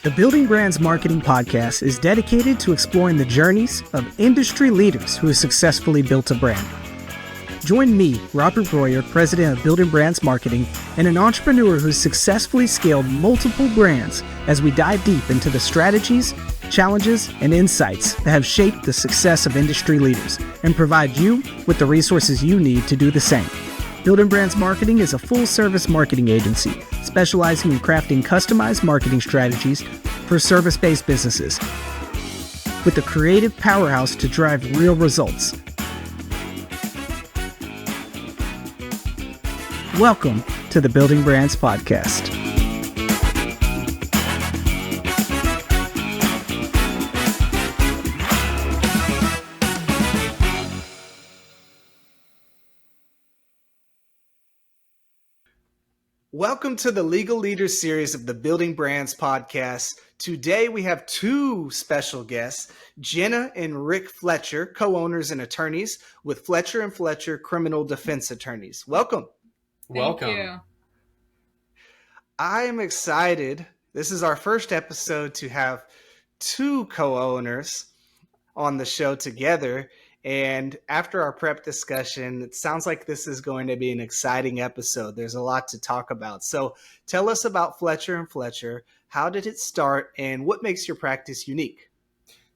The Building Brands Marketing Podcast is dedicated to exploring the journeys of industry leaders who have successfully built a brand. Join me, Robert Breuer, president of Building Brands Marketing, and an entrepreneur who's successfully scaled multiple brands as we dive deep into the strategies, challenges, and insights that have shaped the success of industry leaders and provide you with the resources you need to do the same. Building Brands Marketing is a full-service marketing agency specializing in crafting customized marketing strategies for service-based businesses with a creative powerhouse to drive real results. Welcome to the Building Brands Podcast. Welcome to the Legal Leaders series of the Building Brands Podcast. Today we have two special guests, Jenna and Rick Fletcher, co-owners and attorneys with Fletcher and Fletcher criminal defense attorneys. Welcome. Welcome. Thank you. I am excited. This is our first episode to have two co-owners on the show together. And after our prep discussion, it sounds like this is going to be an exciting episode. There's a lot to talk about. So tell us about Fletcher and Fletcher. How did it start and what makes your practice unique?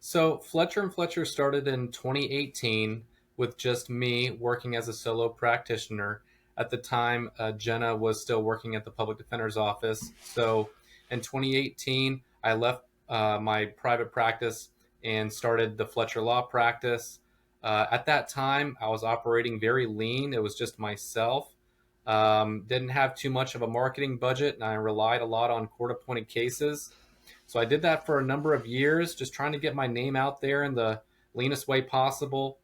So Fletcher and Fletcher started in 2018 with just me working as a solo practitioner. At the time, Jenna was still working at the public defender's office. So in 2018, I left my private practice and started the Fletcher Law practice. At that time, I was operating very lean. It was just myself. Didn't have too much of a marketing budget, and I relied a lot on court-appointed cases. So I did that for a number of years, just trying to get my name out there in the leanest way possible.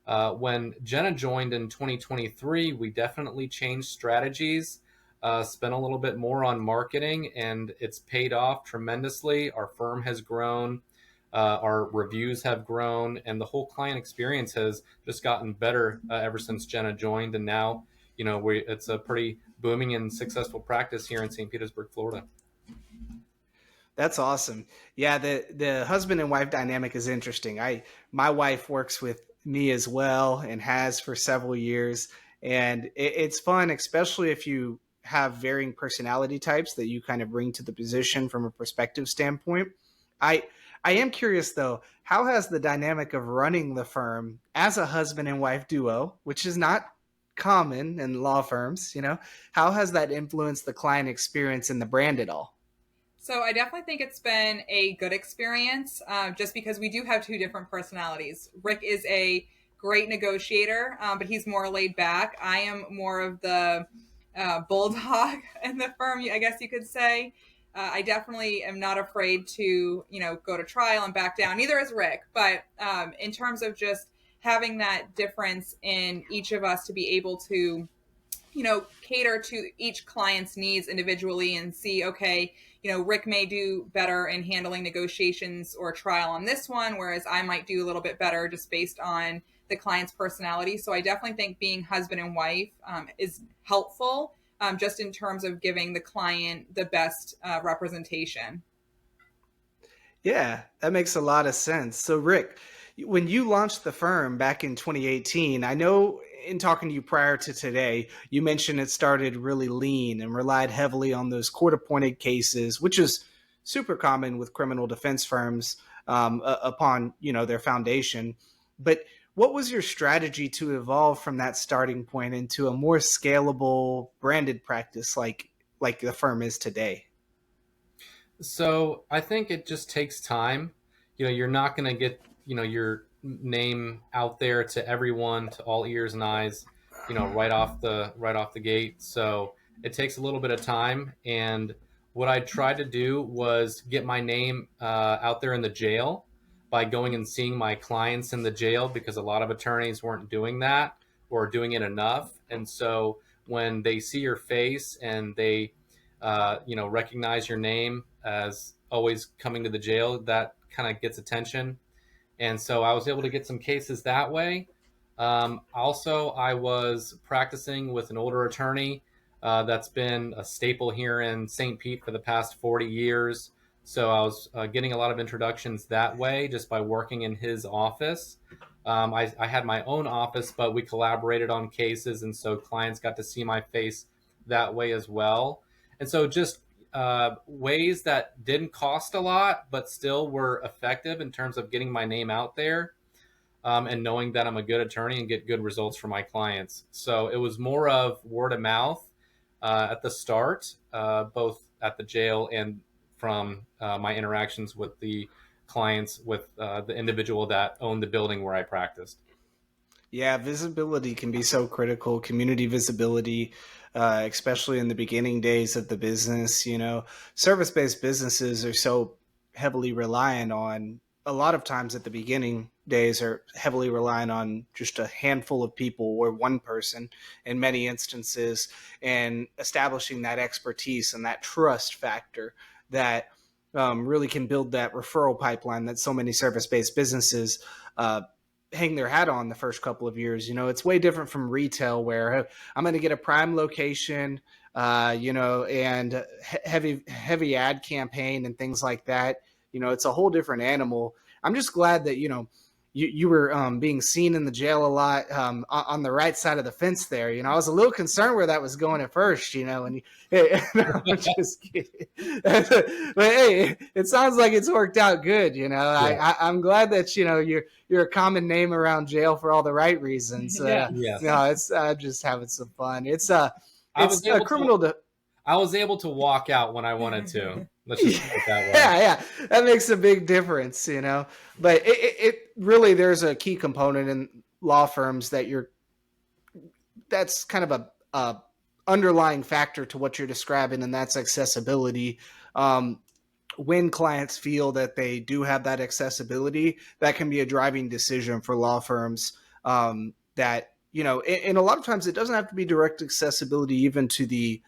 When Jenna joined in 2023, we definitely changed strategies, spent a little bit more on marketing, and it's paid off tremendously. Our firm has grown. Our reviews have grown, and the whole client experience has just gotten better ever since Jenna joined. And now, it's a pretty booming and successful practice here in St. Petersburg, Florida. That's awesome. Yeah, the husband and wife dynamic is interesting. My wife works with me as well and has for several years, and it's fun, especially if you have varying personality types that you kind of bring to the position from a perspective standpoint. I am curious, though, how has the dynamic of running the firm as a husband and wife duo, which is not common in law firms, how has that influenced the client experience and the brand at all? So I definitely think it's been a good experience just because we do have two different personalities. Rick is a great negotiator, but he's more laid back. I am more of the bulldog in the firm, I guess you could say. I definitely am not afraid to, go to trial and back down. Neither is Rick. But in terms of just having that difference in each of us to be able to, cater to each client's needs individually and see, okay, Rick may do better in handling negotiations or trial on this one, whereas I might do a little bit better just based on the client's personality. So I definitely think being husband and wife is helpful. Just in terms of giving the client the best representation. Yeah, that makes a lot of sense. So Rick, when you launched the firm back in 2018, I know in talking to you prior to today, you mentioned it started really lean and relied heavily on those court-appointed cases, which is super common with criminal defense firms upon, their foundation. But what was your strategy to evolve from that starting point into a more scalable branded practice like the firm is today? So I think it just takes time. You're not going to get, your name out there to everyone, to all ears and eyes, right off the gate. So it takes a little bit of time. And what I tried to do was get my name out there in the jail by going and seeing my clients in the jail, because a lot of attorneys weren't doing that or doing it enough. And so when they see your face and they, recognize your name as always coming to the jail, that kind of gets attention. And so I was able to get some cases that way. Also, I was practicing with an older attorney that's been a staple here in St. Pete for the past 40 years. So I was getting a lot of introductions that way just by working in his office. I had my own office, but we collaborated on cases, and so clients got to see my face that way as well. And so just ways that didn't cost a lot, but still were effective in terms of getting my name out there, and knowing that I'm a good attorney and get good results for my clients. So it was more of word of mouth at the start, both at the jail and from my interactions with the clients, with the individual that owned the building where I practiced. Yeah, visibility can be so critical. Community visibility, especially in the beginning days of the business. Service-based businesses are so heavily reliant on, a lot of times at the beginning days, are heavily reliant on just a handful of people or one person in many instances, and establishing that expertise and that trust factor that really can build that referral pipeline that so many service-based businesses hang their hat on the first couple of years. It's way different from retail, where I'm going to get a prime location, and heavy ad campaign and things like that. It's a whole different animal. I'm just glad that, you were being seen in the jail a lot, on the right side of the fence there. I was a little concerned where that was going at first, and I'm just kidding. But hey, it sounds like it's worked out good. Yeah. I'm glad that, you're a common name around jail for all the right reasons. Yeah. Yes. No, it's just having some fun. It's I was it's a able criminal to to. I was able to walk out when I wanted to. Let's just put it that way. Yeah, that makes a big difference, But it really, there's a key component in law firms that's kind of a underlying factor to what you're describing, and that's accessibility. When clients feel that they do have that accessibility, that can be a driving decision for law firms. That, and a lot of times it doesn't have to be direct accessibility even to the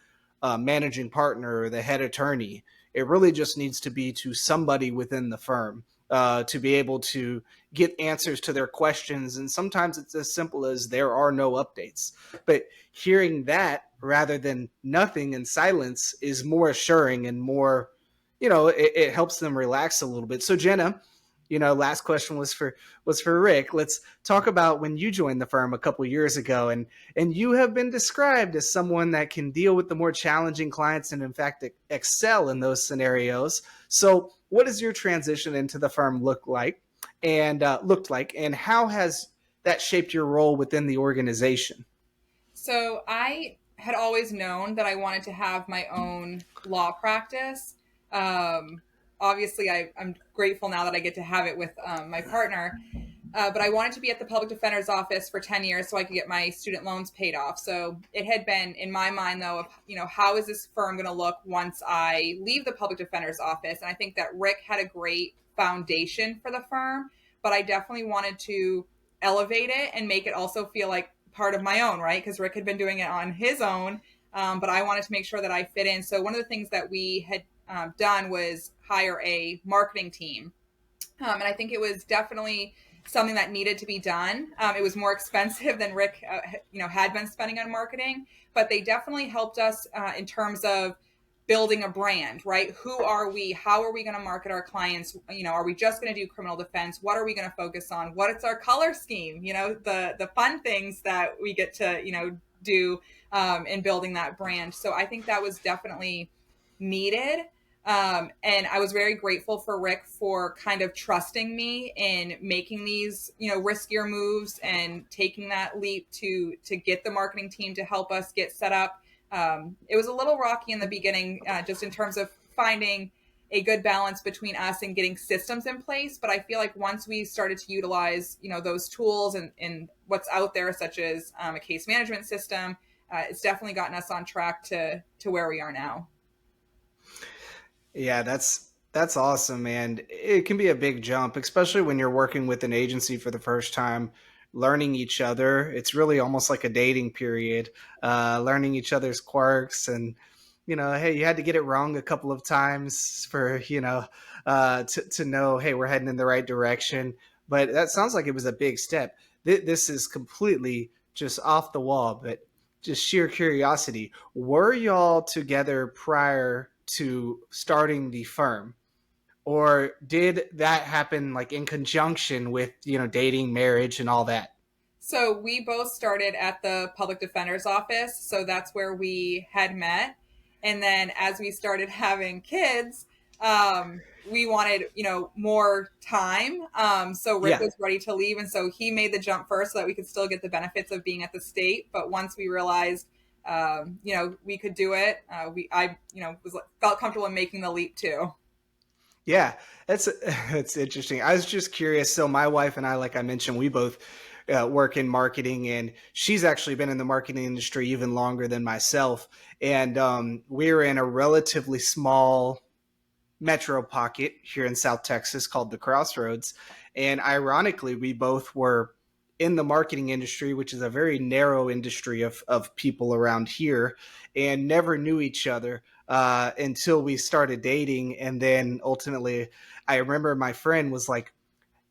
managing partner or the head attorney. It really just needs to be to somebody within the firm, to be able to get answers to their questions. And sometimes it's as simple as there are no updates. But hearing that rather than nothing and silence is more assuring and more, it helps them relax a little bit. So Jenna, last question was for Rick. Let's talk about when you joined the firm a couple years ago, and you have been described as someone that can deal with the more challenging clients and in fact excel in those scenarios. So what does your transition into the firm looked like, and how has that shaped your role within the organization? So I had always known that I wanted to have my own law practice. Obviously, I'm grateful now that I get to have it with my partner. But I wanted to be at the public defender's office for 10 years so I could get my student loans paid off. So it had been in my mind, though, of, how is this firm going to look once I leave the public defender's office? And I think that Rick had a great foundation for the firm, but I definitely wanted to elevate it and make it also feel like part of my own, right? Because Rick had been doing it on his own, but I wanted to make sure that I fit in. So one of the things that we had done was hire a marketing team. And I think it was definitely something that needed to be done. It was more expensive than Rick, had been spending on marketing, but they definitely helped us in terms of building a brand, right? Who are we? How are we going to market our clients? Are we just going to do criminal defense? What are we going to focus on? What is our color scheme? The fun things that we get to, do in building that brand. So I think that was definitely needed. And I was very grateful for Rick for kind of trusting me in making these, riskier moves and taking that leap to get the marketing team to help us get set up. It was a little rocky in the beginning, just in terms of finding a good balance between us and getting systems in place. But I feel like once we started to utilize, those tools and what's out there, such as a case management system, it's definitely gotten us on track to where we are now. Yeah, that's awesome, and it can be a big jump, especially when you're working with an agency for the first time, learning each other. It's really almost like a dating period, learning each other's quirks, and hey, you had to get it wrong a couple of times for to know, hey, we're heading in the right direction. But that sounds like it was a big step. This is completely just off the wall, but just sheer curiosity. Were y'all together prior to starting the firm? or did that happen like in conjunction with, dating, marriage, and all that? So we both started at the public defender's office. So that's where we had met. And then as we started having kids, we wanted, more time. So Rick Yeah. was ready to leave. And so he made the jump first so that we could still get the benefits of being at the state. But once we realized, we could do it, felt comfortable in making the leap too. Yeah, that's interesting. I was just curious. So my wife and I, like I mentioned, we both work in marketing, and she's actually been in the marketing industry even longer than myself. And we're in a relatively small metro pocket here in South Texas called the Crossroads. And ironically, we both were in the marketing industry, which is a very narrow industry of people around here, and never knew each other until we started dating. And then ultimately, I remember my friend was like,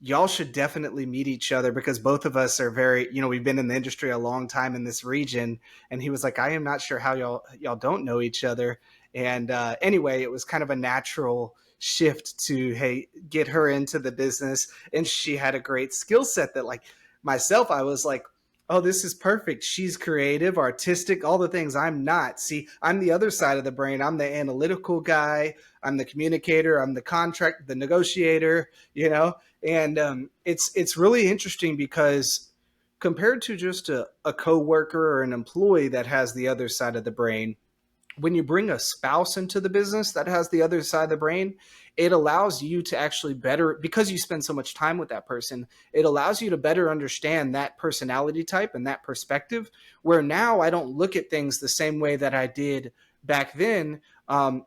y'all should definitely meet each other because both of us are very, we've been in the industry a long time in this region. And he was like, I am not sure how y'all don't know each other. And anyway, it was kind of a natural shift to, hey, get her into the business. And she had a great skill set that, like myself, I was like, oh, this is perfect. She's creative, artistic, all the things I'm not. See, I'm the other side of the brain. I'm the analytical guy. I'm the communicator. I'm the negotiator, and it's really interesting because compared to just a coworker or an employee that has the other side of the brain, when you bring a spouse into the business that has the other side of the brain, it allows you to actually better, because you spend so much time with that person, it allows you to better understand that personality type and that perspective, where now I don't look at things the same way that I did back then.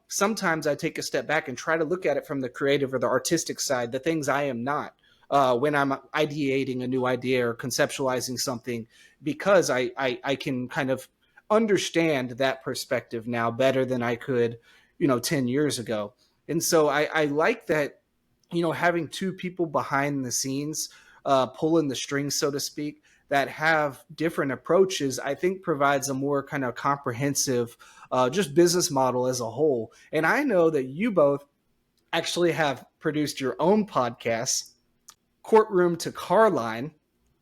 Sometimes I take a step back and try to look at it from the creative or the artistic side, the things I am not. When I'm ideating a new idea or conceptualizing something, because I can kind of understand that perspective now better than I could, 10 years ago. And so I like that, having two people behind the scenes, pulling the strings, so to speak, that have different approaches, I think provides a more kind of comprehensive, just business model as a whole. And I know that you both actually have produced your own podcast, Courtroom to Carline,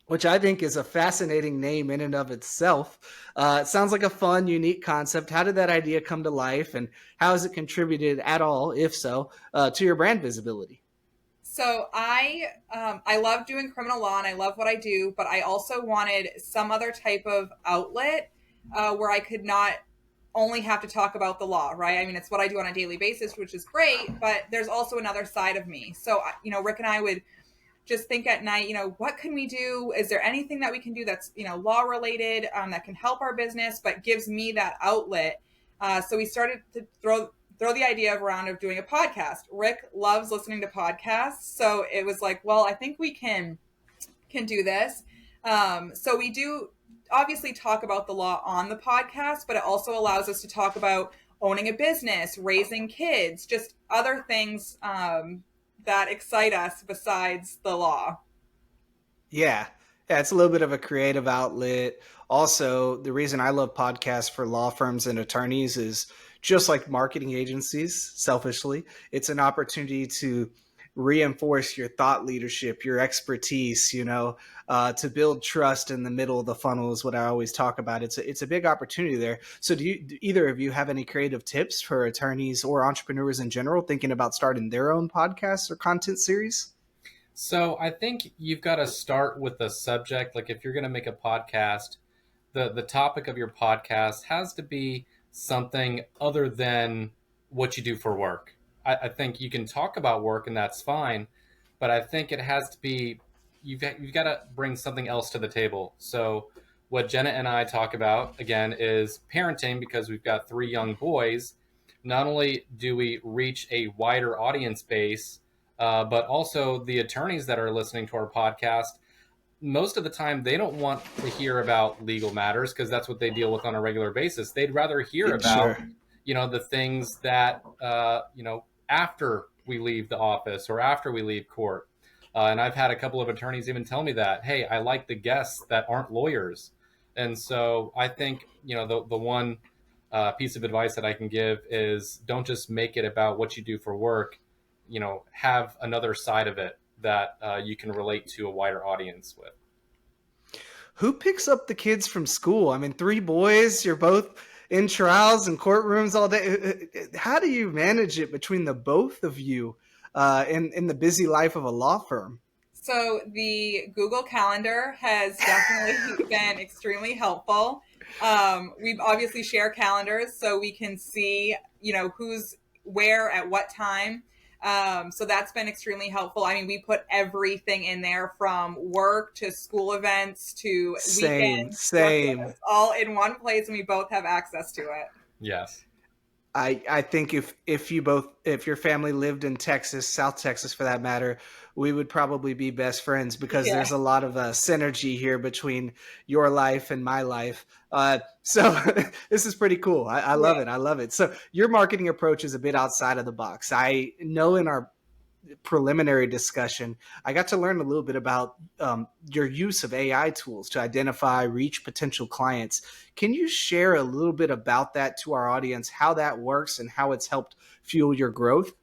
which I think is a fascinating name in and of itself. It sounds like a fun, unique concept. How did that idea come to life, and how has it contributed at all, if so, to your brand visibility? So I love doing criminal law and I love what I do, but I also wanted some other type of outlet where I could not only have to talk about the law, right? I mean, it's what I do on a daily basis, which is great, but there's also another side of me. So, Rick and I would just think at night, what can we do? Is there anything that we can do that's, law related, that can help our business, but gives me that outlet? So we started to throw the idea around of doing a podcast. Rick loves listening to podcasts. So it was like, well, I think we can do this. So we do obviously talk about the law on the podcast, but it also allows us to talk about owning a business, raising kids, just other things that excite us besides the law. Yeah. Yeah, it's a little bit of a creative outlet. Also, the reason I love podcasts for law firms and attorneys is just like marketing agencies, selfishly, it's an opportunity to reinforce your thought leadership, your expertise, to build trust in the middle of the funnel is what I always talk about. It's a big opportunity there. So do either of you have any creative tips for attorneys or entrepreneurs in general thinking about starting their own podcasts or content series? So I think you've got to start with the subject. Like if you're going to make a podcast, the topic of your podcast has to be something other than what you do for work. I think you can talk about work and that's fine, but I think it has to be, you've got to bring something else to the table. So what Jenna and I talk about again is parenting, because we've got 3 young boys. Not only do we reach a wider audience base, but also the attorneys that are listening to our podcast, most of the time they don't want to hear about legal matters because that's what they deal with on a regular basis. They'd rather hear about, Sure. the things that, after we leave the office or after we leave court. And I've had a couple of attorneys even tell me that, hey, I like the guests that aren't lawyers. And so I think, the one piece of advice that I can give is don't just make it about what you do for work. have another side of it that you can relate to a wider audience with. Who picks up the kids from school? I mean, three boys, you're both in trials and courtrooms all day. How do you manage it between the both of you in the busy life of a law firm? So the Google Calendar has definitely been extremely helpful. We obviously share calendars so we can see, who's where at what time. So that's been extremely helpful. I mean, we put everything in there from work to school events to weekends, Same. all in one place, and we both have access to it. Yes. I think if your family lived in Texas, South Texas for that matter, we would probably be best friends because there's a lot of synergy here between your life and my life. So this is pretty cool. I love it. I love it. So your marketing approach is a bit outside of the box. I know in our preliminary discussion, I got to learn a little bit about your use of AI tools to identify, reach potential clients. Can you share a little bit about that to our audience, how that works and how it's helped fuel your growth?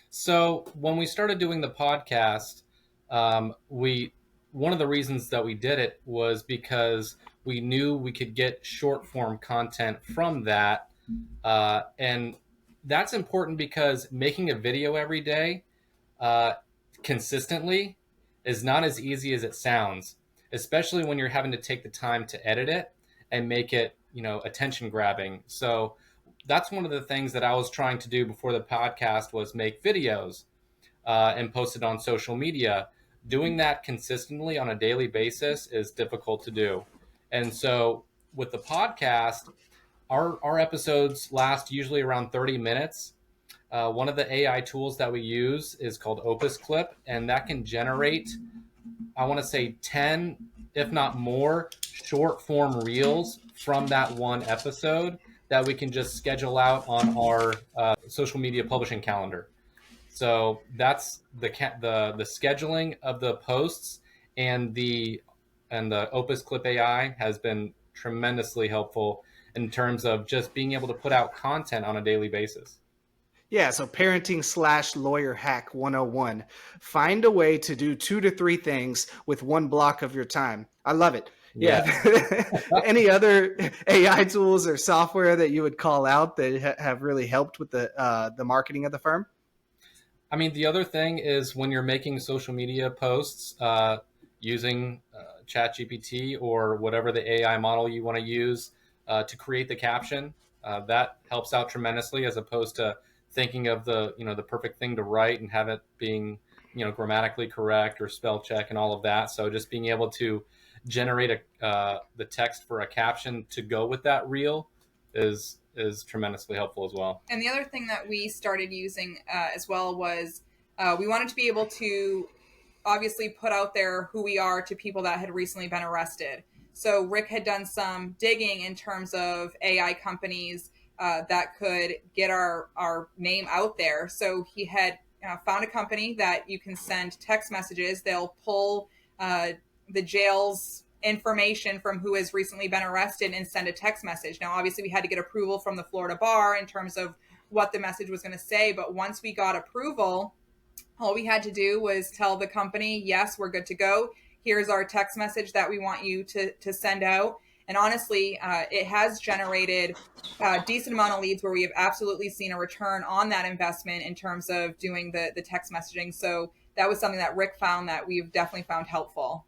So when we started doing the podcast, one of the reasons that we did it was because we knew we could get short form content from that. And that's important because making a video every day consistently is not as easy as it sounds, especially when you're having to take the time to edit it and make it, attention grabbing. So that's one of the things that I was trying to do before the podcast was make videos and post it on social media. Doing that consistently on a daily basis is difficult to do. And so with the podcast, our episodes last usually around 30 minutes. One of the AI tools that we use is called Opus Clip, and that can generate, I want to say 10, if not more, short form reels from that one episode that we can just schedule out on our social media publishing calendar. So that's the scheduling of the posts, and the Opus Clip AI has been tremendously helpful in terms of just being able to put out content on a daily basis. Yeah, so parenting/lawyer hack 101. Find a way to do 2 to 3 things with one block of your time. I love it. Yeah. Any other AI tools or software that you would call out that have really helped with the marketing of the firm? I mean, the other thing is when you're making social media posts using ChatGPT or whatever the AI model you want to use to create the caption, that helps out tremendously as opposed to thinking of the perfect thing to write and have it being grammatically correct or spell check and all of that. So just being able to generate the text for a caption to go with that reel is tremendously helpful as well. And the other thing that we started using as well was we wanted to be able to obviously put out there who we are to people that had recently been arrested. So Rick had done some digging in terms of AI companies that could get our name out there. So he had found a company that you can send text messages. They'll pull the jail's information from who has recently been arrested and send a text message. Now, obviously, we had to get approval from the Florida bar in terms of what the message was going to say. But once we got approval, all we had to do was tell the company, yes, we're good to go. Here's our text message that we want you to send out. And honestly, it has generated a decent amount of leads where we have absolutely seen a return on that investment in terms of doing the text messaging. So that was something that Rick found that we've definitely found helpful.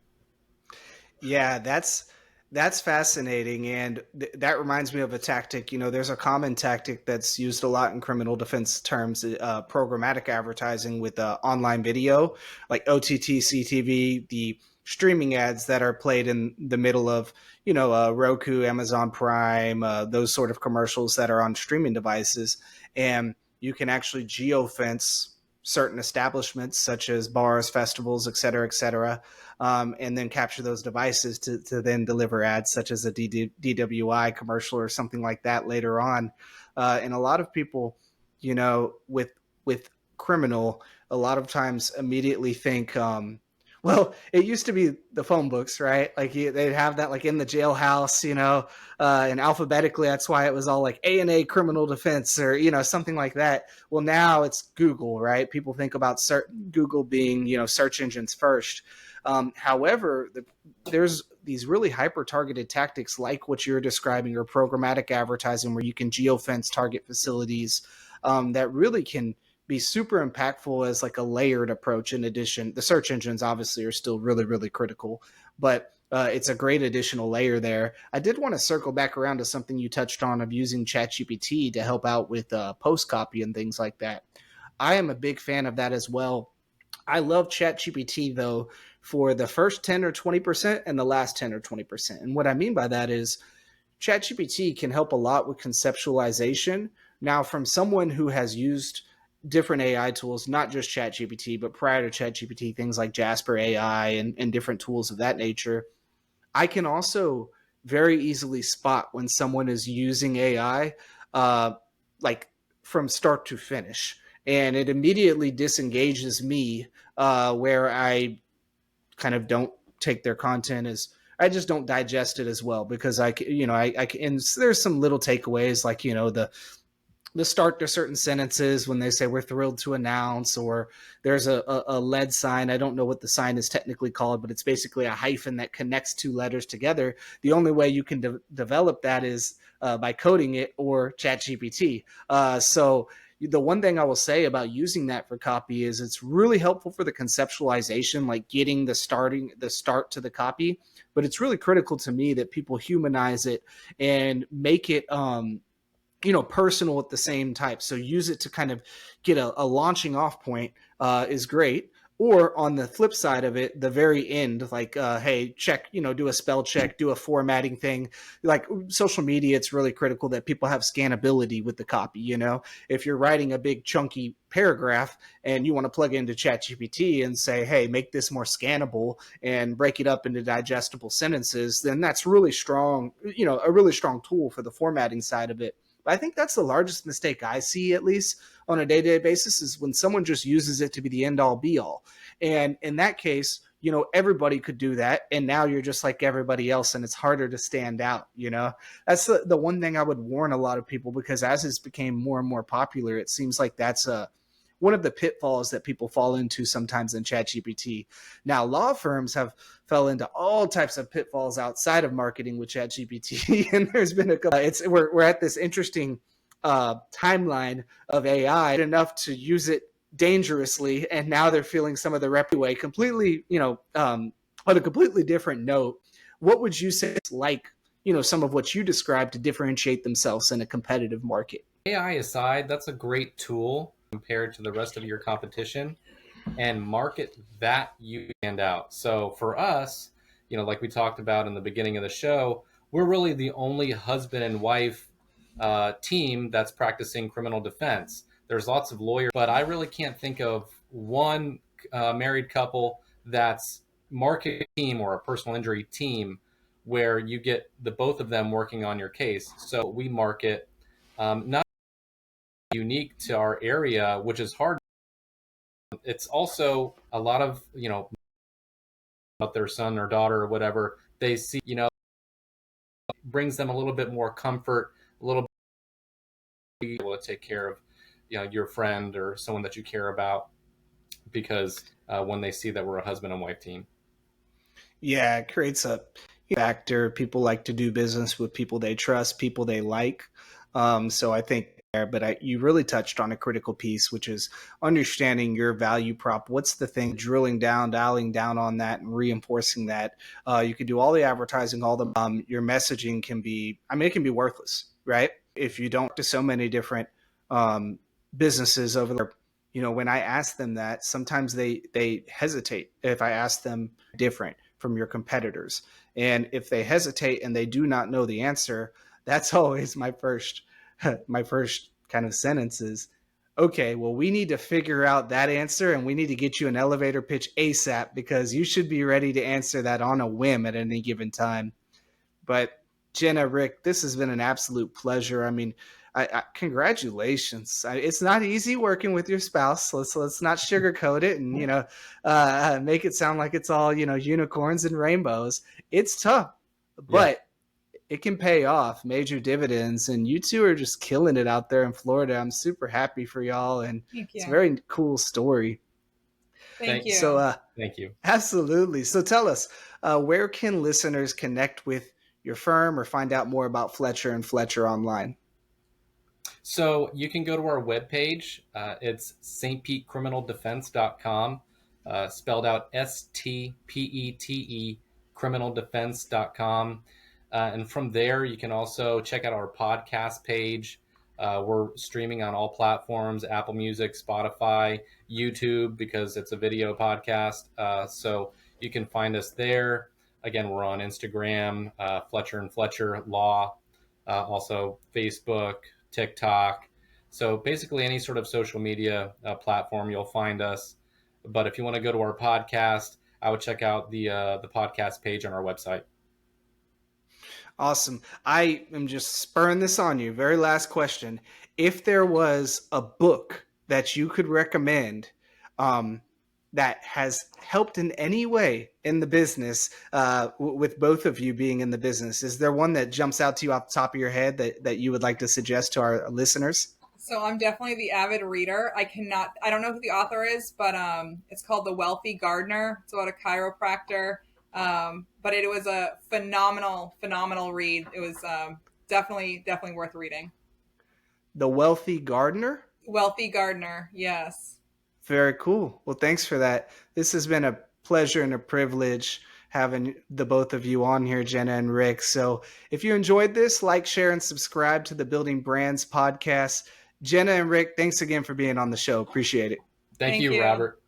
Yeah, that's fascinating. And that reminds me of a tactic. There's a common tactic that's used a lot in criminal defense terms, programmatic advertising with online video, like OTT, CTV, the streaming ads that are played in the middle of, Roku, Amazon Prime, those sort of commercials that are on streaming devices. And you can actually geofence certain establishments such as bars, festivals, et cetera, and then capture those devices to then deliver ads such as a DWI commercial or something like that later on. And a lot of people, with criminal, a lot of times immediately think, Well, it used to be the phone books, right? Like they'd have that like in the jailhouse, and alphabetically, that's why it was all like A&A criminal defense or, something like that. Well, now it's Google, right? People think about Google being, search engines first. However, there's these really hyper-targeted tactics like what you're describing, or programmatic advertising, where you can geofence target facilities that really can be super impactful as like a layered approach. In addition, the search engines obviously are still really, really critical, but it's a great additional layer there. I did want to circle back around to something you touched on of using ChatGPT to help out with post copy and things like that. I am a big fan of that as well. I love ChatGPT though for the first 10 or 20% and the last 10 or 20%. And what I mean by that is ChatGPT can help a lot with conceptualization. Now, from someone who has used different AI tools, not just ChatGPT, but prior to ChatGPT, things like Jasper AI and different tools of that nature, I can also very easily spot when someone is using AI, like from start to finish. And it immediately disengages me, where I kind of don't take their content as, I just don't digest it as well, because I can, and there's some little takeaways like, the start to certain sentences when they say we're thrilled to announce, or there's a lead sign. I don't know what the sign is technically called, but it's basically a hyphen that connects two letters together. The only way you can develop that is by coding it or ChatGPT. So the one thing I will say about using that for copy is it's really helpful for the conceptualization, like getting the start to the copy. But it's really critical to me that people humanize it and make it personal at the same time. So use it to kind of get a launching off point is great. Or on the flip side of it, the very end, like, hey, check, do a spell check, do a formatting thing. Like social media, it's really critical that people have scannability with the copy. If you're writing a big chunky paragraph and you want to plug into ChatGPT and say, hey, make this more scannable and break it up into digestible sentences, then that's really strong, a really strong tool for the formatting side of it. But I think that's the largest mistake I see, at least on a day-to-day basis, is when someone just uses it to be the end-all be-all. And in that case, everybody could do that. And now you're just like everybody else, and it's harder to stand out. That's the one thing I would warn a lot of people, because as it's became more and more popular, it seems like that's one of the pitfalls that people fall into sometimes in ChatGPT. Now, law firms have fell into all types of pitfalls outside of marketing with ChatGPT, and there's been a couple. We're at this interesting timeline of AI, enough to use it dangerously, and now they're feeling some of the way completely, on a completely different note. What would you say is like, some of what you described to differentiate themselves in a competitive market? AI aside, that's a great tool compared to the rest of your competition, and market that you stand out. So for us, like we talked about in the beginning of the show, we're really the only husband and wife team that's practicing criminal defense. There's lots of lawyers, but I really can't think of one married couple that's market team or a personal injury team where you get the both of them working on your case. So we market not unique to our area, which is hard. It's also a lot of, about their son or daughter or whatever they see, brings them a little bit more comfort, a little bit able to take care of, your friend or someone that you care about, because when they see that we're a husband and wife team. Yeah, it creates a factor. People like to do business with people they trust, people they like. So I think but you really touched on a critical piece, which is understanding your value prop. What's the thing, drilling down, dialing down on that and reinforcing that. You can do all the advertising, all the, your messaging can be, it can be worthless, right? If you don't to so many different businesses over there. When I ask them that, sometimes they hesitate if I ask them different from your competitors. And if they hesitate and they do not know the answer, that's always my first kind of sentence is, okay, well, we need to figure out that answer and we need to get you an elevator pitch ASAP, because you should be ready to answer that on a whim at any given time. But Jenna, Rick, this has been an absolute pleasure. Congratulations. It's not easy working with your spouse. Let's not sugarcoat it and, make it sound like it's all, unicorns and rainbows. It's tough, but it can pay off major dividends. And you two are just killing it out there in Florida. I'm super happy for y'all. And it's a very cool story. Thank you. So, thank you. Absolutely. So tell us, where can listeners connect with your firm or find out more about Fletcher and Fletcher online? So you can go to our webpage. It's stpetecriminaldefense.com, spelled out STPETE, criminaldefense.com. And from there, you can also check out our podcast page. We're streaming on all platforms, Apple Music, Spotify, YouTube, because it's a video podcast. So you can find us there. Again, we're on Instagram, Fletcher and Fletcher Law, also Facebook, TikTok. So basically any sort of social media platform, you'll find us. But if you want to go to our podcast, I would check out the podcast page on our website. Awesome. I am just spurring this on you. Very last question. If there was a book that you could recommend that has helped in any way in the business, with both of you being in the business, is there one that jumps out to you off the top of your head that you would like to suggest to our listeners? So I'm definitely the avid reader. I don't know who the author is, but it's called The Wealthy Gardener. It's about a chiropractor. But it was a phenomenal read. It was definitely worth reading. The Wealthy Gardener? Wealthy Gardener, yes. Very cool. Well, thanks for that. This has been a pleasure and a privilege having the both of you on here, Jenna and Rick. So if you enjoyed this, like, share, and subscribe to the Building Brands podcast. Jenna and Rick, thanks again for being on the show. Appreciate it. Thank you, Robert.